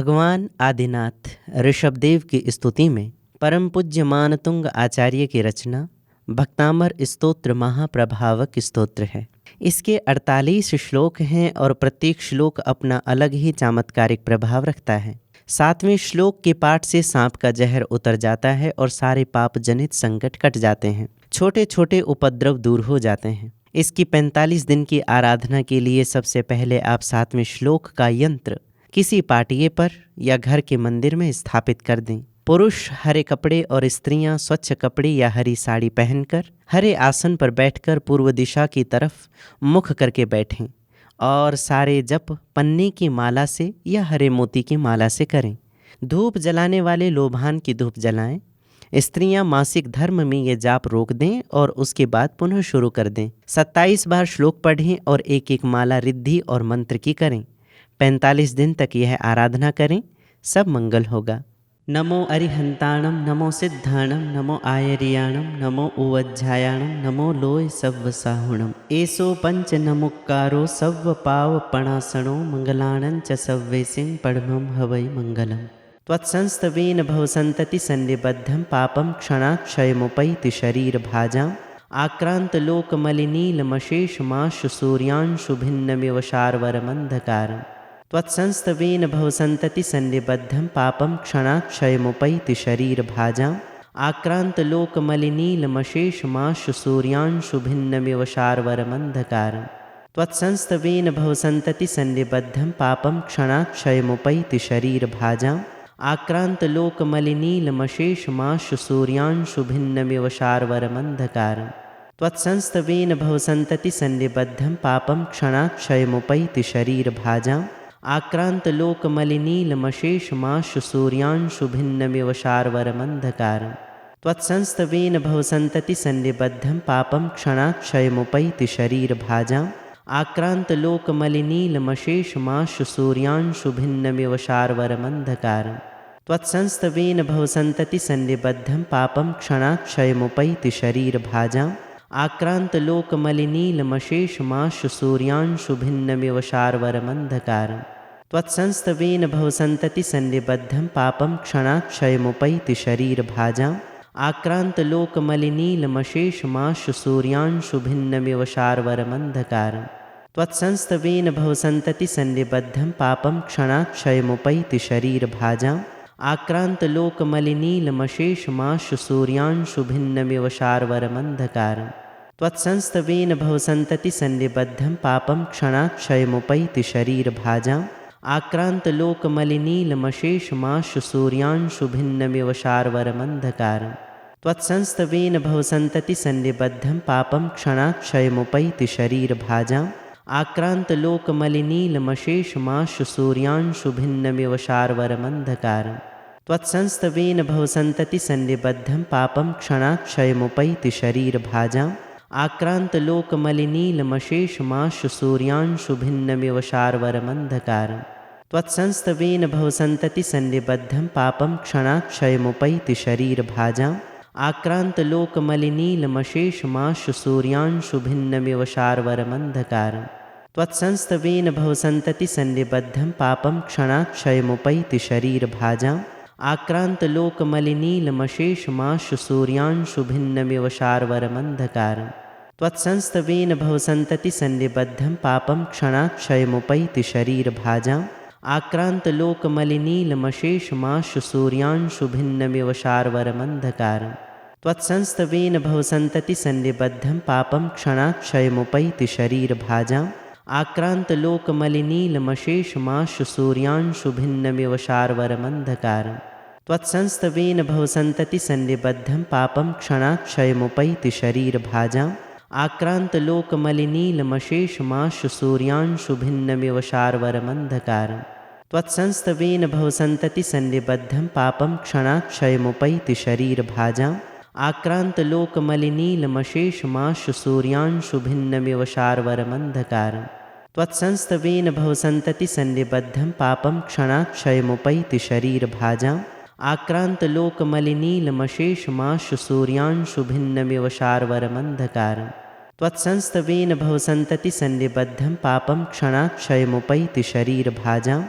भगवान आदिनाथ ऋषभदेव की स्तुति में परम पूज्य मानतुंग आचार्य की रचना भक्तामर स्तोत्र महाप्रभावक स्तोत्र है। इसके 48 श्लोक हैं और प्रत्येक श्लोक अपना अलग ही चमत्कारिक प्रभाव रखता है। 7वें श्लोक के पाठ से सांप का जहर उतर जाता है और सारे पाप जनित संकट कट जाते हैं, छोटे छोटे उपद्रव दूर हो जाते हैं। इसकी 45 दिन की आराधना के लिए सबसे पहले आप 7वें श्लोक का यंत्र किसी पाटिये पर या घर के मंदिर में स्थापित कर दें। पुरुष हरे कपड़े और स्त्रियां स्वच्छ कपड़े या हरी साड़ी पहनकर हरे आसन पर बैठकर पूर्व दिशा की तरफ मुख करके बैठें और सारे जप पन्ने की माला से या हरे मोती की माला से करें। धूप जलाने वाले लोभान की धूप जलाएं। स्त्रियां मासिक धर्म में ये जाप रोक दें और उसके बाद पुनः शुरू कर दें। 27 बार श्लोक पढ़ें और एक एक माला रिद्धि और मंत्र की करें। 45 दिन तक यह आराधना करें, सब मंगल होगा। नमो अरिहंताणम, नमो सिद्धाणम, नमो आयरियाणम, नमो उवज्झायाणम, नमो लोय सव्वसाहुणम। एसो पंच नमुक्कारो सव्व पाव पणासणो मंगलाणं च सव्वेसिं पढ़मं हवै मंगलम्। त्वत्संस्तवेन भवसन्तति सन्निबद्धं पापं क्षणात् क्षयमुपैति शरीरभाजाम्। आक्रान्तलोकमलिनीलमशेषमाशु सूर्यांशु भिन्नमिव शार्वरमन्धकारम्। त्वत्संस्तवेन भवसन्तति सन्निबद्धं पापं क्षणात् क्षयमुपैति शरीरभाजाम्। आक्रान्तलोकमलिनीलमशेषमाशु सूर्यांशु भिन्नमिव शार्वरमन्धकारम्। त्वत्संस्तवेन भवसन्तति सन्निबद्धं पापं क्षणात् क्षयमुपैति शरीरभाजाम्। आक्रान्तलोकमलिनीलमशेषमाशु सूर्यांशु भिन्नमिव शार्वरमन्धकारम्। त्वत्संस्तवेन भवसन्तति सन्निबद्धं पापं क्षणात् क्षयमुपैति शरीरभाजाम्। आक्रान्तलोकमलिनीलमशेषमाशु सूर्यांशु भिन्नमिव शार्वरमन्धकारम्। त्वत्संस्तवेन भवसन्तति सन्निबद्धं पापं क्षणात् क्षयमुपैति शरीरभाजाम्। आक्रान्तलोकमलिनीलमशेषमाशु सूर्यांशु भिन्नमिव शार्वरमन्धकारम्। त्वत्संस्तवेन भवसन्तति सन्निबद्धं पापं क्षणात् क्षयमुपैति शरीरभाजाम्। आक्रान्तलोकमलिनीलमशेषमाशु सूर्यांशु भिन्नमिव शार्वरमन्धकारम्। त्वत्संस्तवेन भवसन्तति सन्निबद्धं पापं क्षणात् क्षयमुपैति शरीरभाजाम्। आक्रान्तलोकमलिनीलमशेषमाशु सूर्यांशु भिन्नमिव शार्वरमन्धकारम्। त्वत्संस्तवेन भवसन्तति सन्निबद्धं पापं क्षणात् क्षयमुपैति शरीरभाजाम्। आक्रान्तलोकमलिनीलमशेषमाशु सूर्यांशु भिन्नमिव शार्वरमन्धकारम्। त्वत्संस्तवेन भवसन्तति सन्निबद्धं पापं क्षणात् क्षयमुपैति शरीरभाजाम्। आक्रान्तलोकमलिनीलमशेषमाशु सूर्यांशु भिन्नमिव शार्वरमन्धकारम्। त्वत्संस्तवेन भवसन्तति सन्निबद्धं पापं क्षणात् क्षयमुपैति शरीरभाजाम्। आक्रान्तलोकमलिनीलमशेषमाशु सूर्यांशु भिन्नमिव शार्वरमन्धकारम्। त्वत्संस्तवेन भवसन्तति सन्निबद्धं पापं क्षणात् क्षयमुपैति शरीरभाजाम्। आक्रान्तलोकमलिनीलमशेषमाशु सूर्यांशु भिन्नमिव शार्वरमन्धकारम्। त्वत्संस्तवेन भवसन्तति सन्निबद्धं पापं क्षणात् क्षयमुपैति शरीरभाजाम्। आक्रान्तलोकमलिनीलमशेषमाशु सूर्यांशु भिन्नमिव शार्वरमन्धकारम्। त्वत्संस्तवेन भवसन्तति सन्निबद्धं पापं क्षणात् क्षयमुपैति शरीरभाजाम्। आक्रान्तलोकमलिनीलमशेषमाशु सूर्यांशु भिन्नमिव शार्वरमन्धकारम्। त्वत्संस्तवेन भवसन्तति सन्निबद्धं पापं क्षणात् क्षयमुपैति शरीरभाजाम्। आक्रान्तलोकमलिनीलमशेषमाशु सूर्यांशु भिन्नमिव शार्वरमन्धकारम्। त्वत्संस्तवेन भवसन्तति सन्निबद्धं पापं क्षणात् क्षयमुपैति शरीरभाजाम्। आक्रान्तलोकमलिनीलमशेषमाशु सूर्यांशु भिन्नमिव शार्वरमन्धकारम्। त्वत्संस्तवेन भवसन्तति सन्निबद्धं पापं क्षणात् क्षयमुपैति शरीरभाजाम्। आक्रान्तलोकमलिनीलमशेषमाशु सूर्यांशु भिन्नमिव शार्वरमन्धकारम्। त्वत्संस्तवेन भवसन्तति सन्निबद्धं पापं क्षणात् क्षयमुपैति शरीरभाजाम्। आक्रान्तलोकमलिनीलमशेषमाशु सूर्यांशु भिन्नमिव शार्वरमन्धकारम्। त्वत्संस्तवेन भवसन्तति सन्निबद्धं पापं क्षणात् क्षयमुपैति शरीरभाजाम्। आक्रान्तलोकमलिनीलमशेषमाशु सूर्यांशु भिन्नमिव शार्वरमन्धकारम्। त्वत्संस्तवेन भवसन्तति सन्निबद्धं पापं क्षणात् क्षयमुपैति शरीरभाजाम्।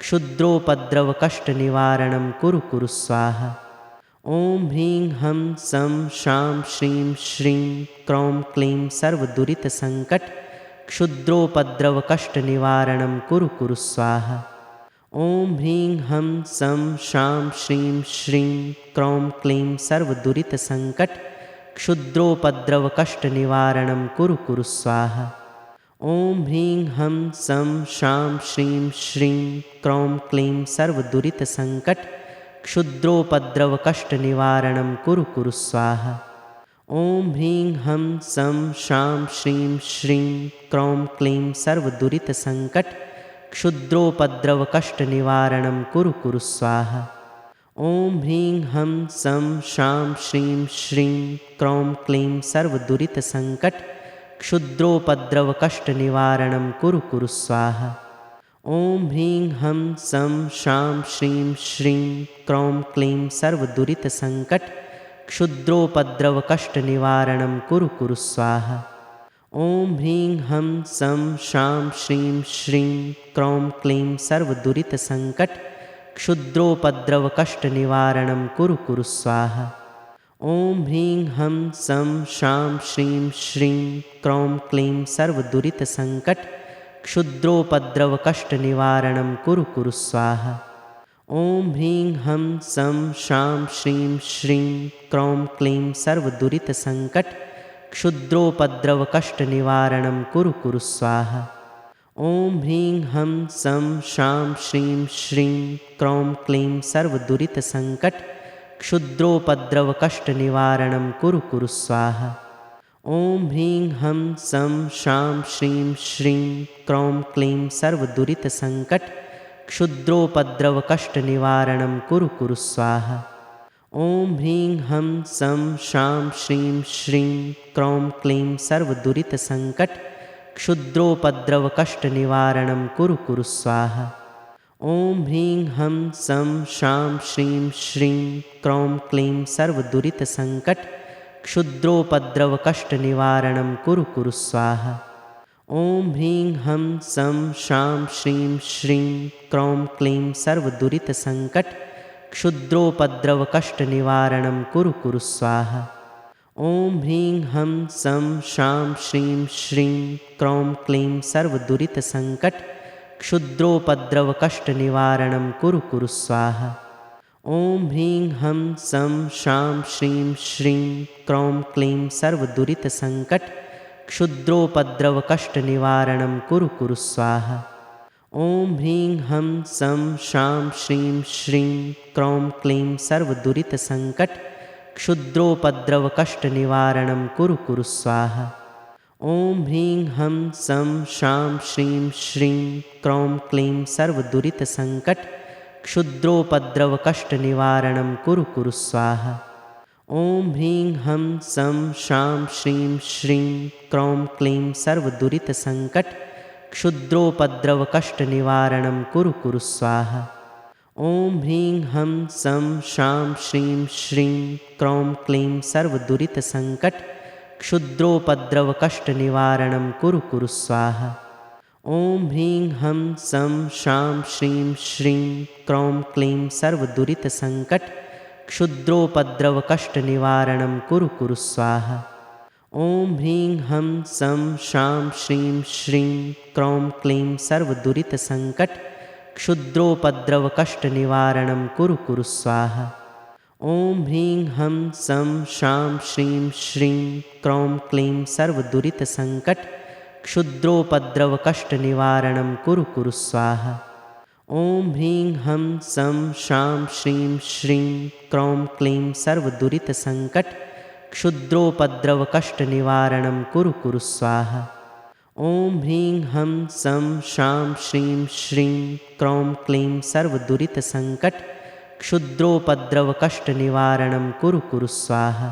क्षुद्रोपद्रवकष्टनिवारणं कुरु कुरु स्वाहा। ॐ ह्रीं हं सं शां श्रीं श्रीं क्रौं क्लीं सर्वदुरितसङ्कट क्षुद्रोपद्रवकष्टनिवारणं कुरु कुरु स्वाहा। ॐ ह्रीं हं सं शां श्रीं श्रीं क्रौं क्लीं सर्वदुरितसङ्कट क्षुद्रोपद्रवकष्टनिवारणं कुरु कुरु स्वाहा। ॐ ह्रीं हं सं शां श्रीं श्रीं क्रौं क्लीं सर्वदुरितसङ्कट क्षुद्रोपद्रवकष्टनिवारणं कुरु कुरु स्वाहा। ॐ ह्रीं हं सं शां श्रीं श्रीं क्रौं क्लीं सर्वदुरितसङ्कट क्षुद्रोपद्रवकष्टनिवारणं कुरु कुरु स्वाहा। ॐ ह्रीं हं सं शां श्रीं श्रीं क्रौं क्लीं सर्वदुरितसङ्कट क्षुद्रोपद्रवकष्टनिवारणं कुरु कुरु स्वाहा। ॐ ह्रीं हं सं शां श्रीं श्रीं क्रौं क्लीं सर्वदुरितसङ्कट क्षुद्रोपद्रवकष्टनिवारणं कुरु कुरु स्वाहा। ॐ ह्रीं हं सं शां श्रीं श्रीं क्रौं क्लीं सर्वदुरितसङ्कट क्षुद्रोपद्रवकष्टनिवारणं कुरु कुरु स्वाहा। ॐ ह्रीं हं सं शां श्रीं श्रीं क्रौं क्लीं सर्वदुरितसङ्कट क्षुद्रोपद्रवकष्टनिवारणं कुरु कुरु स्वाहा। ॐ ह्रीं हं सं शां श्रीं श्रीं क्रौं क्लीं सर्वदुरितसङ्कट क्षुद्रोपद्रवकष्टनिवारणं कुरु कुरु स्वाहा। ॐ ह्रीं हं सं शां श्रीं श्रीं क्रौं क्लीं सर्वदुरितसङ्कट क्षुद्रोपद्रवकष्टनिवारणं कुरु कुरु स्वाहा। ॐ ह्रीं हं सं शां श्रीं श्रीं क्रौं क्लीं सर्वदुरितसङ्कट क्षुद्रोपद्रवकष्टनिवारणं कुरु कुरु स्वाहा। ॐ ह्रीं हं सं शां श्रीं श्रीं क्रौं क्लीं सर्वदुरितसङ्कट क्षुद्रोपद्रवकष्टनिवारणं कुरु कुरु स्वाहा। ॐ ह्रीं हं सं शां श्रीं श्रीं क्रौं क्लीं सर्वदुरितसङ्कट क्षुद्रोपद्रवकष्टनिवारणं कुरु कुरु स्वाहा। ॐ ह्रीं हं सं शां श्रीं श्रीं क्रौं क्लीं सर्वदुरितसङ्कट क्षुद्रोपद्रवकष्टनिवारणं कुरु कुरु स्वाहा। ॐ ह्रीं हं सं शां श्रीं श्रीं क्रौं क्लीं सर्वदुरितसङ्कट क्षुद्रोपद्रवकष्टनिवारणं कुरु कुरु स्वाहा। ॐ ह्रीं हं सं शां श्रीं श्रीं क्रौं क्लीं सर्वदुरितसङ्कट क्षुद्रोपद्रवकष्टनिवारणं कुरु कुरु स्वाहा। ॐ ह्रीं हं सं शां श्रीं श्रीं क्रौं क्लीं सर्वदुरितसङ्कट क्षुद्रोपद्रवकष्टनिवारणं कुरु कुरु स्वाहा। ॐ ह्रीं हं सं शां श्रीं श्रीं क्रौं क्लीं सर्वदुरितसङ्कट क्षुद्रोपद्रवकष्टनिवारणं कुरु कुरु स्वाहा। ॐ ह्रीं हं सं शां श्रीं श्रीं क्रौं क्लीं सर्वदुरितसङ्कट क्षुद्रोपद्रवकष्टनिवारणं कुरु कुरु स्वाहा। ॐ ह्रीं हं सं शां श्रीं श्रीं क्रौं क्लीं सर्वदुरितसङ्कट क्षुद्रोपद्रवकष्टनिवारणं कुरु कुरु स्वाहा। ॐ ह्रीं हं सं शां श्रीं श्रीं क्रौं क्लीं सर्वदुरितसङ्कट क्षुद्रोपद्रवकष्टनिवारणं कुरु कुरु स्वाहा। ॐ ह्रीं हं सं शां श्रीं श्रीं क्रौं क्लीं सर्वदुरितसङ्कट क्षुद्रोपद्रवकष्टनिवारणं कुरु कुरु स्वाहा। ॐ ह्रीं हं सं शां श्रीं श्रीं क्रौं क्लीं सर्वदुरितसङ्कट क्षुद्रोपद्रवकष्टनिवारणं कुरु कुरु स्वाहा। ॐ ह्रीं हं सं शां श्रीं श्रीं क्रौं क्लीं सर्वदुरितसङ्कट क्षुद्रोपद्रवकष्टनिवारणं कुरु कुरु स्वाहा। ॐ ह्रीं हं सं शां श्रीं श्रीं क्रौं क्लीं सर्वदुरितसङ्कट क्षुद्रोपद्रवकष्टनिवारणं कुरु कुरु स्वाहा।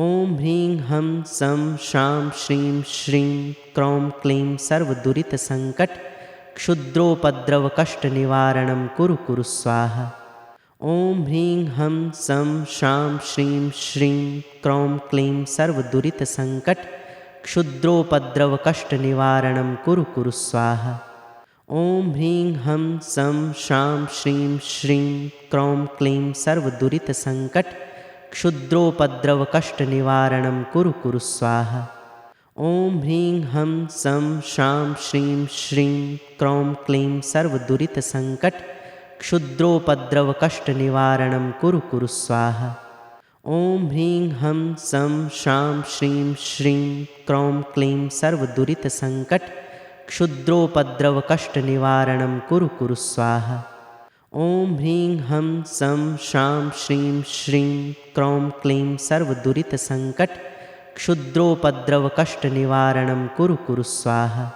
ॐ ह्रीं हं सं शां श्रीं श्रीं क्रौं क्लीं सर्वदुरितसङ्कट क्षुद्रोपद्रवकष्टनिवारणं कुरु कुरु स्वाहा। ॐ ह्रीं हं सं शां श्रीं श्रीं क्रौं क्लीं सर्वदुरितसङ्कट क्षुद्रोपद्रवकष्टनिवारणं कुरु कुरु स्वाहा। ॐ ह्रीं हं सं शां श्रीं श्रीं क्रौं क्लीं सर्वदुरितसङ्कट क्षुद्रोपद्रवकष्टनिवारणं कुरु कुरु स्वाहा। ॐ ह्रीं हं सं शां श्रीं श्रीं क्रौं क्लीं सर्वदुरितसङ्कट क्षुद्रोपद्रवकष्टनिवारणं कुरु कुरु स्वाहा। ॐ ह्रीं हं सं शां श्रीं श्रीं क्रौं क्लीं सर्वदुरितसङ्कट क्षुद्रोपद्रवकष्टनिवारणं कुरु कुरु स्वाहा। ॐ ह्रीं हं सं शां श्रीं श्रीं क्रौं क्लीं सर्वदुरितसङ्कट क्षुद्रोपद्रवकष्टनिवारणं कुरु कुरु स्वाहा।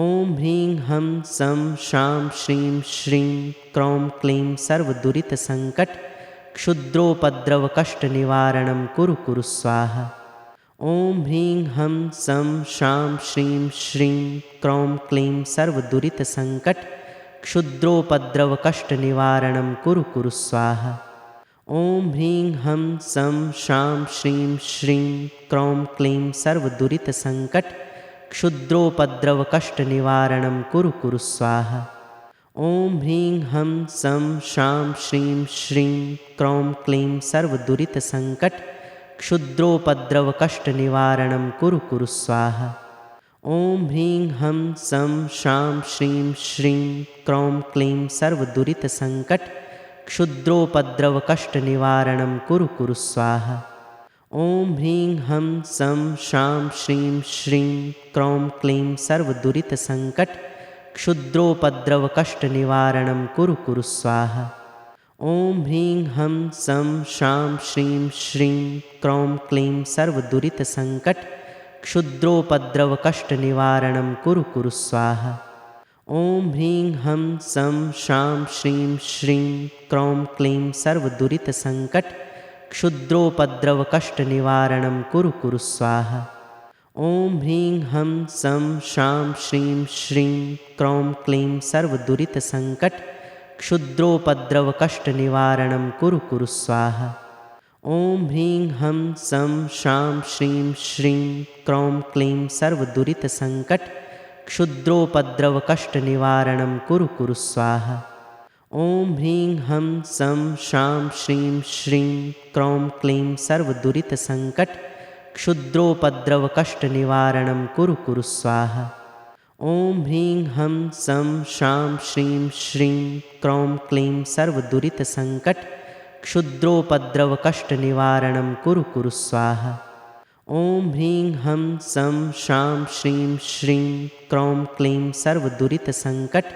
ॐ ह्रीं हं सं शां श्रीं श्रीं क्रौं क्लीं सर्वदुरितसङ्कट क्षुद्रोपद्रवकष्टनिवारणं कुरु कुरु स्वाहा। ॐ ह्रीं हं सं शां श्रीं श्रीं क्रौं क्लीं सर्वदुरितसङ्कट क्षुद्रोपद्रवकष्टनिवारणं कुरु कुरु स्वाहा। ॐ ह्रीं हं सं शां श्रीं श्रीं क्रौं क्लीं सर्वदुरितसङ्कट क्षुद्रोपद्रवकष्टनिवारणं कुरु कुरु स्वाहा। ॐ ह्रीं हं सं शां श्रीं श्रीं क्रौं क्लीं सर्वदुरितसङ्कट क्षुद्रोपद्रवकष्टनिवारणं कुरु कुरु स्वाहा। ॐ ह्रीं हं सं शां श्रीं श्रीं क्रौं क्लीं सर्वदुरितसङ्कट क्षुद्रोपद्रवकष्टनिवारणं कुरु कुरु स्वाहा। ॐ ह्रीं हं सं शां श्रीं श्रीं क्रौं क्लीं सर्वदुरितसङ्कट क्षुद्रोपद्रवकष्टनिवारणं कुरु कुरु स्वाहा। ॐ ह्रीं हं सं शां श्रीं श्रीं क्रौं क्लीं सर्वदुरितसङ्कट क्षुद्रोपद्रवकष्टनिवारणं कुरु कुरु स्वाहा। ॐ ह्रीं हं सं शां श्रीं श्रीं क्रौं क्लीं सर्वदुरितसङ्कट क्षुद्रोपद्रवकष्टनिवारणं कुरु कुरु स्वाहा। ॐ ह्रीं हं सं शां श्रीं श्रीं क्रौं क्लीं सर्वदुरितसङ्कट क्षुद्रोपद्रवकष्टनिवारणं कुरु कुरु स्वाहा। ॐ ह्रीं हं सं शां श्रीं श्रीं क्रौं क्लीं सर्वदुरितसङ्कट क्षुद्रोपद्रवकष्टनिवारणं कुरु कुरु स्वाहा। ॐ ह्रीं हं सं शां श्रीं श्रीं क्रौं क्लीं सर्वदुरितसङ्कट क्षुद्रोपद्रवकष्टनिवारणं कुरु कुरु स्वाहा। ॐ ह्रीं हं सं शां श्रीं श्रीं क्रौं क्लीं सर्वदुरितसङ्कट क्षुद्रोपद्रवकष्टनिवारणं कुरु कुरु स्वाहा। ॐ ह्रीं हं सं शां श्रीं श्रीं क्रौं क्लीं सर्वदुरितसङ्कट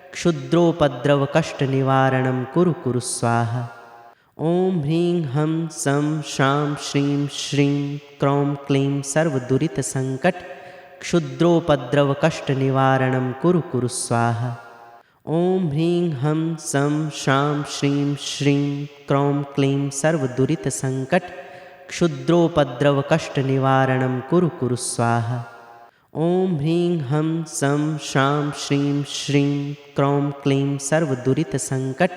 क्षुद्रोपद्रवकष्टनिवारणं कुरु कुरु स्वाहा। ॐ ह्रीं हं सं शां श्रीं श्रीं क्रौं क्लीं सर्वदुरितसङ्कट क्षुद्रोपद्रवकष्टनिवारणं कुरु कुरु स्वाहा। ॐ ह्रीं हं सं शां श्रीं श्रीं क्रौं क्लीं सर्वदुरितसङ्कट क्षुद्रोपद्रवकष्टनिवारणं कुरु कुरु स्वाहा। ॐ ह्रीं हं सं शां श्रीं श्रीं क्रौं क्लीं सर्वदुरितसङ्कट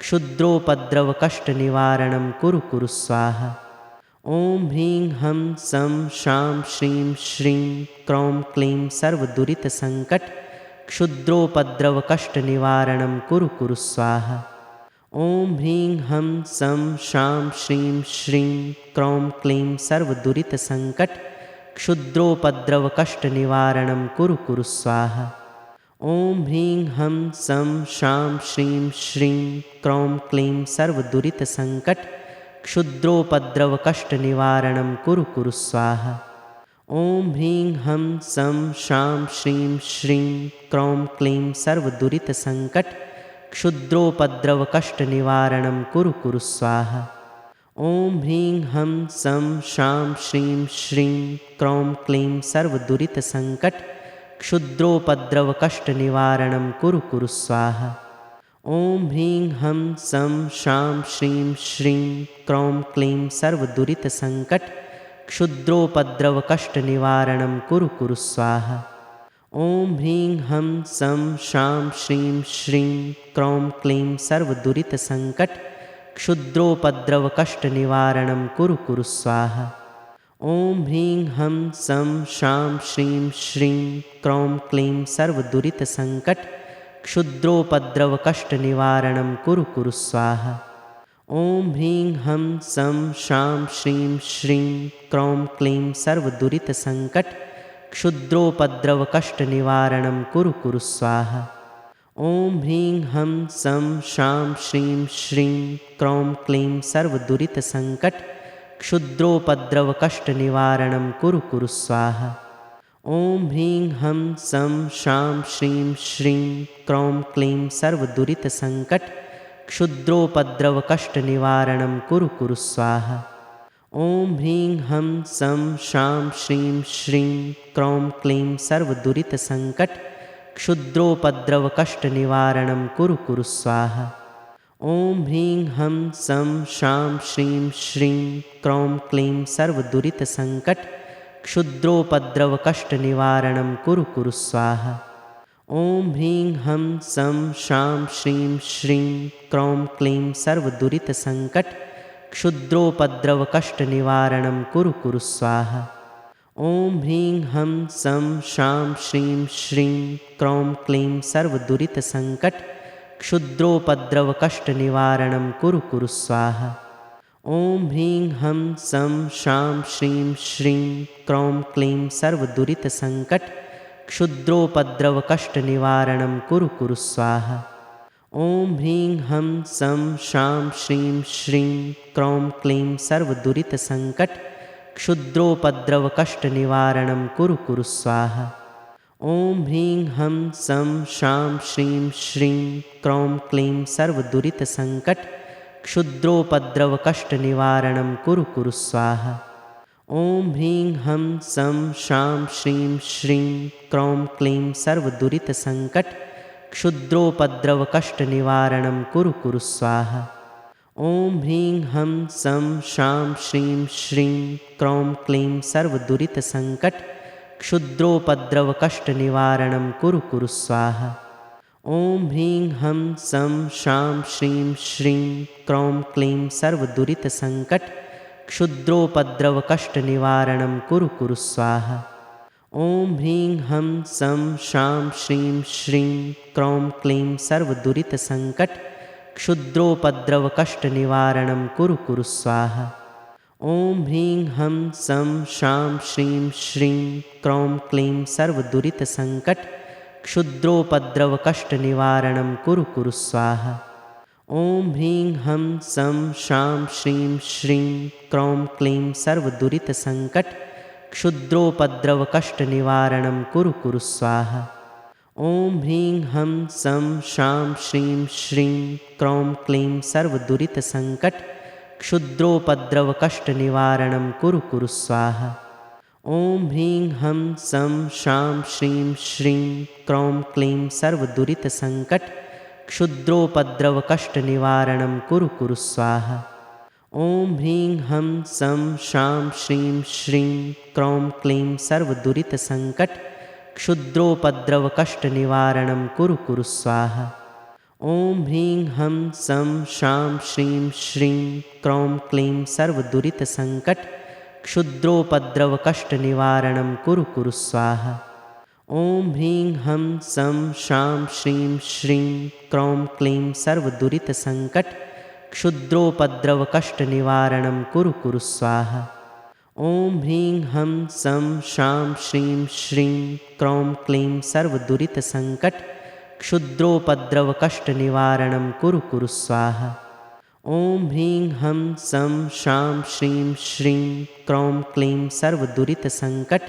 क्षुद्रोपद्रवकष्टनिवारणं कुरु कुरु स्वाहा। ॐ ह्रीं हं सं शां श्रीं श्रीं क्रौं क्लीं सर्वदुरितसङ्कट क्षुद्रोपद्रवकष्टनिवारणं कुरु कुरु स्वाहा। ॐ ह्रीं हं सं शां श्रीं श्रीं क्रौं क्लीं सर्वदुरितसङ्कट क्षुद्रोपद्रवकष्टनिवारणं कुरु कुरु स्वाहा। ॐ ह्रीं हं सं शां श्रीं श्रीं क्रौं क्लीं सर्वदुरितसङ्कट क्षुद्रोपद्रवकष्टनिवारणं कुरु कुरु स्वाहा। ॐ ह्रीं हं सं शां श्रीं श्रीं क्रौं क्लीं सर्वदुरितसङ्कट क्षुद्रोपद्रवकष्टनिवारणं कुरु कुरु स्वाहा। ॐ ह्रीं हं सं शां श्रीं श्रीं क्रौं क्लीं सर्वदुरितसङ्कट क्षुद्रोपद्रवकष्टनिवारणं कुरु कुरु स्वाहा। ॐ ह्रीं हं सं शां श्रीं श्रीं क्रौं क्लीं सर्वदुरितसङ्कट क्षुद्रोपद्रवकष्टनिवारणं कुरु कुरु स्वाहा। ॐ ह्रीं हं सं शां श्रीं श्रीं क्रौं क्लीं सर्वदुरितसङ्कट क्षुद्रोपद्रवकष्टनिवारणं कुरु कुरु स्वाहा। ॐ ह्रीं हं सं शां श्रीं श्रीं क्रौं क्लीं सर्वदुरितसङ्कट क्षुद्रोपद्रवकष्टनिवारणं कुरु कुरु स्वाहा। ॐ ह्रीं हं सं शां श्रीं श्रीं क्रौं क्लीं सर्वदुरितसङ्कट क्षुद्रोपद्रवकष्टनिवारणं कुरु कुरु स्वाहा। ॐ ह्रीं हं सं शां श्रीं श्रीं क्रौं क्लीं सर्वदुरितसङ्कट क्षुद्रोपद्रवकष्टनिवारणं कुरु कुरु स्वाहा। ॐ ह्रीं हं सं शां श्रीं श्रीं क्रौं क्लीं सर्वदुरितसङ्कट क्षुद्रोपद्रवकष्टनिवारणं कुरु कुरु स्वाहा। ॐ ह्रीं हं सं शां श्रीं श्रीं क्रौं क्लीं सर्वदुरितसङ्कट क्षुद्रोपद्रवकष्टनिवारणं कुरु कुरु स्वाहा। ॐ ह्रीं हं सं शां श्रीं श्रीं क्रौं क्लीं सर्वदुरितसङ्कट क्षुद्रोपद्रवकष्टनिवारणं कुरु कुरु स्वाहा। ॐ ह्रीं हं सं शां श्रीं श्रीं क्रौं क्लीं सर्वदुरितसङ्कट क्षुद्रोपद्रवकष्टनिवारणं कुरु कुरु स्वाहा। ॐ ह्रीं हं सं शां श्रीं श्रीं क्रौं क्लीं सर्वदुरितसङ्कट क्षुद्रोपद्रवकष्टनिवारणं कुरु कुरु स्वाहा। ॐ ह्रीं हं सं शां श्रीं श्रीं क्रौं क्लीं सर्वदुरितसङ्कट क्षुद्रोपद्रवकष्टनिवारणं कुरु कुरु स्वाहा। ॐ ह्रीं हं सं शां श्रीं श्रीं क्रौं क्लीं सर्वदुरितसङ्कट क्षुद्रोपद्रवकष्टनिवारणं कुरु कुरु स्वाहा। ॐ ह्रीं हं सं शां श्रीं श्रीं क्रौं क्लीं सर्वदुरितसङ्कट क्षुद्रोपद्रवकष्टनिवारणं कुरु कुरु स्वाहा। ॐ ह्रीं हं सं शां श्रीं श्रीं क्रौं क्लीं सर्वदुरितसङ्कट क्षुद्रोपद्रवकष्टनिवारणं कुरु कुरु स्वाहा। ॐ ह्रीं हं सं शां श्रीं श्रीं क्रौं क्लीं सर्वदुरितसङ्कट क्षुद्रोपद्रवकष्टनिवारणं कुरु कुरु स्वाहा। ॐ ह्रीं हं सं शां श्रीं श्रीं क्रौं क्लीं सर्वदुरितसङ्कट क्षुद्रोपद्रवकष्टनिवारणं कुरु कुरु स्वाहा। ॐ ह्रीं हं सं शां श्रीं श्रीं क्रौं क्लीं सर्वदुरितसङ्कट क्षुद्रोपद्रवकष्टनिवारणं कुरु कुरु स्वाहा। ॐ ह्रीं हं सं शां श्रीं श्रीं क्रौं क्लीं सर्वदुरितसङ्कट क्षुद्रोपद्रवकष्टनिवारणं कुरु कुरु स्वाहा। ॐ ह्रीं हं सं शां श्रीं श्रीं क्रौं क्लीं सर्वदुरितसङ्कट क्षुद्रोपद्रवकष्टनिवारणं कुरु कुरु स्वाहा। ॐ ह्रीं हं सं शां श्रीं श्रीं क्रौं क्लीं सर्वदुरितसङ्कट क्षुद्रोपद्रवकष्टनिवारणं कुरु कुरु स्वाहा। ॐ ह्रीं हं सं शां श्रीं श्रीं क्रौं क्लीं सर्वदुरितसङ्कट क्षुद्रोपद्रवकष्टनिवारणं कुरु कुरु स्वाहा। ॐ ह्रीं हं सं शां श्रीं श्रीं क्रौं क्लीं सर्वदुरितसङ्कट क्षुद्रोपद्रवकष्टनिवारणं कुरु कुरु स्वाहा। ॐ ह्रीं हं सं शां श्रीं श्रीं क्रौं क्लीं सर्वदुरितसङ्कट क्षुद्रोपद्रवकष्टनिवारणं कुरु कुरु स्वाहा। ॐ ह्रीं हं सं शां श्रीं श्रीं क्रौं क्लीं सर्वदुरितसङ्कट क्षुद्रोपद्रवकष्टनिवारणं कुरु कुरु स्वाहा। ॐ ह्रीं हं सं शां श्रीं श्रीं क्रौं क्लीं सर्वदुरितसङ्कट क्षुद्रोपद्रवकष्टनिवारणं कुरु कुरु स्वाहा। ॐ ह्रीं हं सं शां श्रीं श्रीं क्रौं क्लीं सर्वदुरितसङ्कट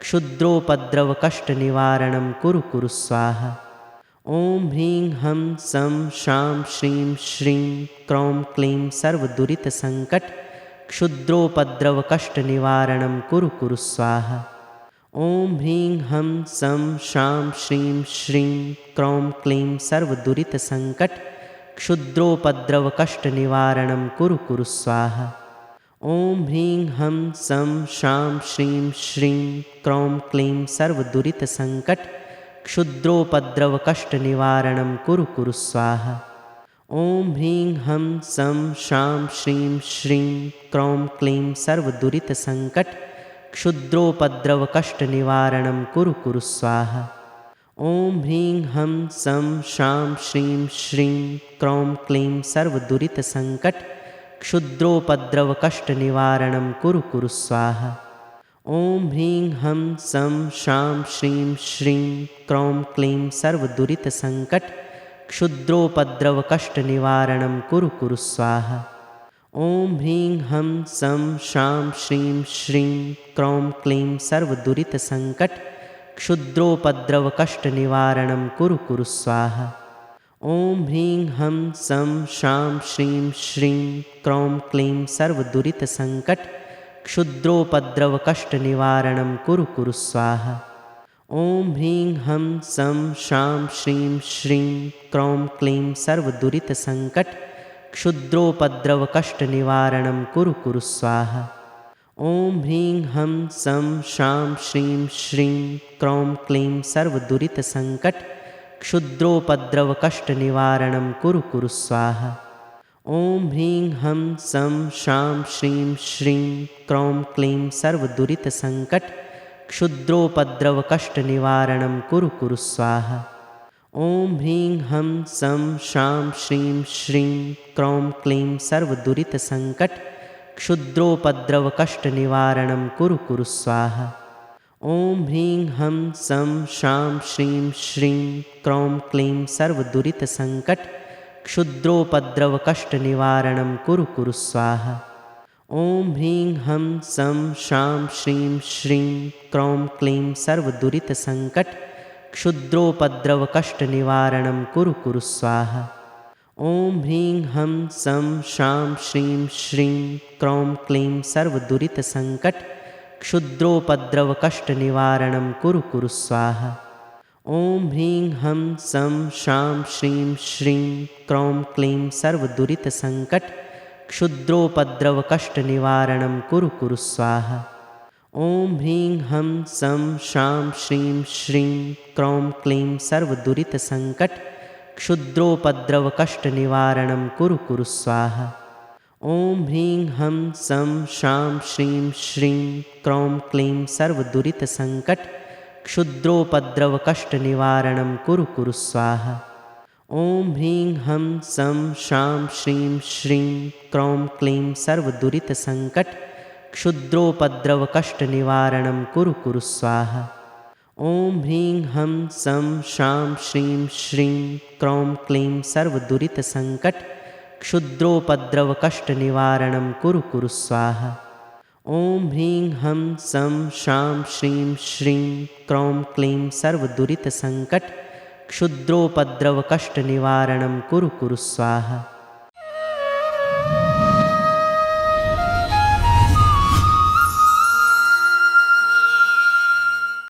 क्षुद्रोपद्रवकष्टनिवारणं कुरु कुरु स्वाहा। ॐ ह्रीं हं सं शां श्रीं श्रीं क्रौं क्लीं सर्वदुरितसङ्कट क्षुद्रोपद्रवकष्टनिवारणं कुरु कुरु स्वाहा। ॐ ह्रीं हं सं शां श्रीं श्रीं क्रौं क्लीं सर्वदुरितसङ्कट क्षुद्रोपद्रवकष्टनिवारणं कुरु कुरु स्वाहा। ॐ ह्रीं हं सं शां श्रीं श्रीं क्रौं क्लीं सर्वदुरितसङ्कट क्षुद्रोपद्रवकष्टनिवारणं कुरु कुरु स्वाहा। ॐ ह्रीं हं सं शां श्रीं श्रीं क्रौं क्लीं सर्वदुरितसङ्कट क्षुद्रोपद्रवकष्टनिवारणं कुरु कुरु स्वाहा। ॐ ह्रीं हं सं शां श्रीं श्रीं क्रौं क्लीं सर्वदुरितसङ्कट क्षुद्रोपद्रवकष्टनिवारणं कुरु कुरु स्वाहा। ॐ ह्रीं हं सं शां श्रीं श्रीं क्रौं क्लीं सर्वदुरितसङ्कट क्षुद्रोपद्रवकष्टनिवारणं कुरु कुरु स्वाहा। ॐ ह्रीं हं सं शां श्रीं श्रीं क्रौं क्लीं सर्वदुरितसङ्कट क्षुद्रोपद्रवकष्टनिवारणं कुरु कुरु स्वाहा। ॐ ह्रीं हं सं शां श्रीं श्रीं क्रौं क्लीं सर्वदुरितसङ्कट क्षुद्रोपद्रवकष्टनिवारणं कुरु कुरु स्वाहा। ॐ ह्रीं हं सं शां श्रीं श्रीं क्रौं क्लीं सर्वदुरितसङ्कट क्षुद्रोपद्रवकष्टनिवारणं कुरु कुरु स्वाहा। ॐ ह्रीं हं सं शां श्रीं श्रीं क्रौं क्लीं सर्वदुरितसङ्कट क्षुद्रोपद्रवकष्टनिवारणं कुरु कुरु स्वाहा। ॐ ह्रीं हं सं शां श्रीं श्रीं क्रौं क्लीं सर्वदुरितसङ्कट क्षुद्रोपद्रवकष्टनिवारणं कुरु कुरु स्वाहा। ॐ ह्रीं हं सं शां श्रीं श्रीं क्रौं क्लीं सर्वदुरितसङ्कट क्षुद्रोपद्रवकष्टनिवारणं कुरु कुरु स्वाहा। ॐ ह्रीं हं सं शां श्रीं श्रीं क्रौं क्लीं सर्वदुरितसङ्कट क्षुद्रोपद्रवकष्टनिवारणं कुरु कुरु स्वाहा। ॐ ह्रीं हं सं शां श्रीं श्रीं क्रौं क्लीं सर्वदुरितसङ्कट क्षुद्रोपद्रवकष्टनिवारणं कुरु कुरु स्वाहा। ॐ ह्रीं हं सं शां श्रीं श्रीं क्रौं क्लीं सर्वदुरितसङ्कट क्षुद्रोपद्रवकष्टनिवारणं कुरु कुरु स्वाहा। ॐ ह्रीं हं सं शां श्रीं श्रीं क्रौं क्लीं सर्वदुरितसङ्कट क्षुद्रोपद्रवकष्टनिवारणं कुरु कुरु स्वाहा। ॐ ह्रीं हं सं शां श्रीं श्रीं क्रौं क्लीं सर्वदुरितसङ्कट क्षुद्रोपद्रवकष्टनिवारणं कुरु कुरु स्वाहा। ॐ ह्रीं हं सं शां श्रीं श्रीं क्रौं क्लीं सर्वदुरितसङ्कट क्षुद्रोपद्रवकष्टनिवारणं कुरु कुरु स्वाहा। ॐ ह्रीं हं सं शां श्रीं श्रीं क्रौं क्लीं सर्वदुरितसङ्कट क्षुद्रोपद्रवकष्टनिवारणं कुरु कुरु स्वाहा। ॐ ह्रीं हं सं शां श्रीं श्रीं क्रौं क्लीं सर्वदुरितसङ्कट क्षुद्रोपद्रवकष्टनिवारणं कुरु कुरु स्वाहा। ॐ ह्रीं हं सं शां श्रीं श्रीं क्रौं क्लीं सर्वदुरितसङ्कट क्षुद्रोपद्रवकष्टनिवारणं कुरु कुरु स्वाहा।